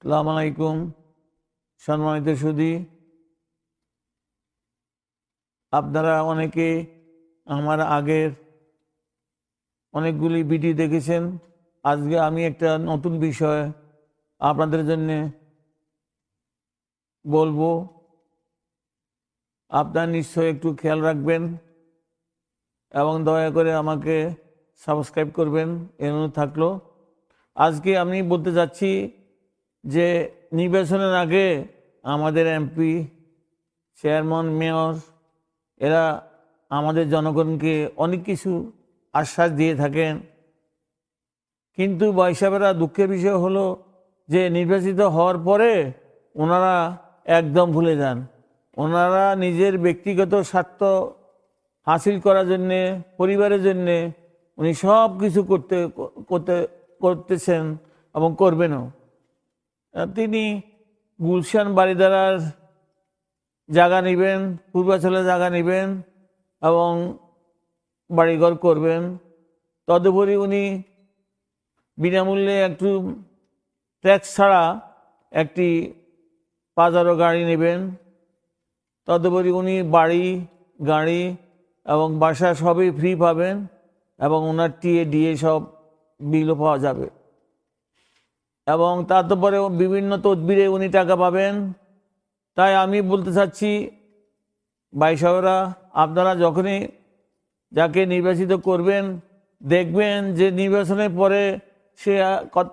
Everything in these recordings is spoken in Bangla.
আসসালামু আলাইকুম সম্মানিত সুধী, আপনারা অনেকে আমার আগের অনেকগুলি ভিডিও দেখেছেন। আজকে আমি একটা নতুন বিষয় আপনাদের জন্য বলবো। আপনারা নিশ্চয়ই একটু খেয়াল রাখবেন এবং দয়া করে আমাকে সাবস্ক্রাইব করবেন, এই অনুরোধ থাকলো। আজকে আমি বলতে যাচ্ছি যে নির্বাচনের আগে আমাদের এমপি, চেয়ারম্যান, মেয়র এরা আমাদের জনগণকে অনেক কিছু আশ্বাস দিয়ে থাকেন, কিন্তু ভাই সাহেবেরা দুঃখের বিষয় হলো যে নির্বাচিত হওয়ার পরে ওনারা একদম ভুলে যান। ওনারা নিজের ব্যক্তিগত স্বার্থ হাসিল করার জন্যে, পরিবারের জন্যে উনি সব কিছু করতেছেন এবং করবেনও। তিনি গুলশান বারিধারার জায়গা নেবেন, পূর্বাচলের জায়গা নেবেন এবং বাড়িঘর করবেন। তদুপরি উনি বিনামূল্যে একটু ট্যাক্স ছাড়া একটি পাজারো গাড়ি নেবেন। তদুপরি উনি বাড়ি, গাড়ি এবং বাসা সবই ফ্রি পাবেন এবং ওনার টিএ ডিএ সব বিলও পাওয়া যাবে এবং তারপরে বিভিন্ন তদবিরে উনি টাকা পাবেন। তাই আমি বলতে চাচ্ছি, ভাই সাহেবরা, আপনারা যখনই যাকে নির্বাচিত করবেন দেখবেন যে নির্বাচনের পরে সে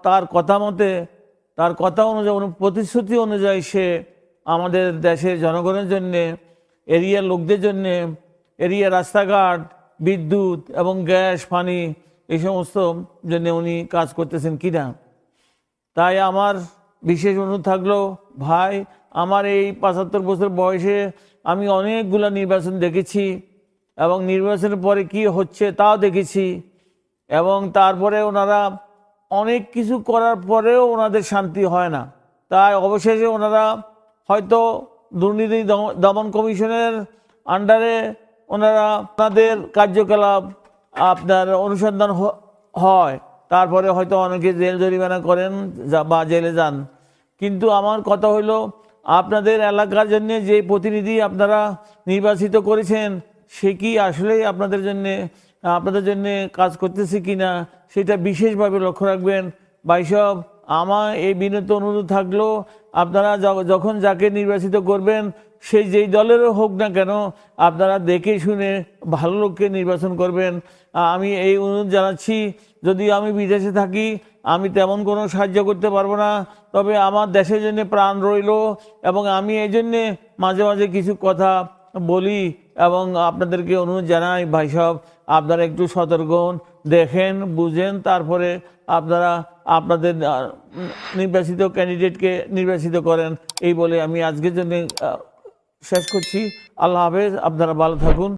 তার কথা মতে, তার কথা অনুযায়ী, প্রতিশ্রুতি অনুযায়ী সে আমাদের দেশের জনগণের জন্যে, এরিয়ার লোকদের জন্যে, এরিয়ার রাস্তাঘাট, বিদ্যুৎ এবং গ্যাস, পানি এই সমস্ত জন্যে উনি কাজ করতেছেন কিনা। তাই আমার বিশেষ অনুরোধ থাকলো, ভাই, আমার এই ৭৫ বছর বয়সে আমি অনেকগুলো নির্বাচন দেখেছি এবং নির্বাচনের পরে কি হচ্ছে তাও দেখেছি এবং তারপরে ওনারা অনেক কিছু করার পরেও ওনাদের শান্তি হয় না। তাই অবশেষে ওনারা হয়তো দুর্নীতি দমন কমিশনের আন্ডারে ওনাদের কার্যকলাপ আপনার অনুসন্ধান হয়, তারপরে হয়তো অনেকে জেল জরিমানা করেন বা জেলে যান। কিন্তু আমার কথা হইল, আপনাদের এলাকার জন্য যে প্রতিনিধি আপনারা নির্বাচিত করেছেন সে কি আসলেই আপনাদের জন্যে কাজ করতেছে কিনা সেটা বিশেষভাবে লক্ষ্য রাখবেন। ভাই সাহেব, আমার এই বিনীত অনুরোধ থাকলো, আপনারা যখন যাকে নির্বাচিত করবেন সেই যেই দলেরও হোক না কেন, আপনারা দেখে শুনে ভালো লোককে নির্বাচন করবেন। আমি এই অনুরোধ জানাচ্ছি। যদি আমি বিদেশে থাকি, আমি তেমন কোনো সাহায্য করতে পারবো না, তবে আমার দেশের জন্য প্রাণ রইল এবং আমি এই জন্যে মাঝে মাঝে কিছু কথা বলি এবং আপনাদেরকে অনুরোধ জানাই, ভাই সাহেব, আপনারা একটু সতর্ক হন, দেখেন, বুঝেন, তারপরে আপনারা আপনাদের নির্বাচিত ক্যান্ডিডেটকে নির্বাচিত করেন। এই বলে আমি আজকের জন্য শেষ করছি। আল্লাহ হাফেজ, আপনারা ভালো থাকুন।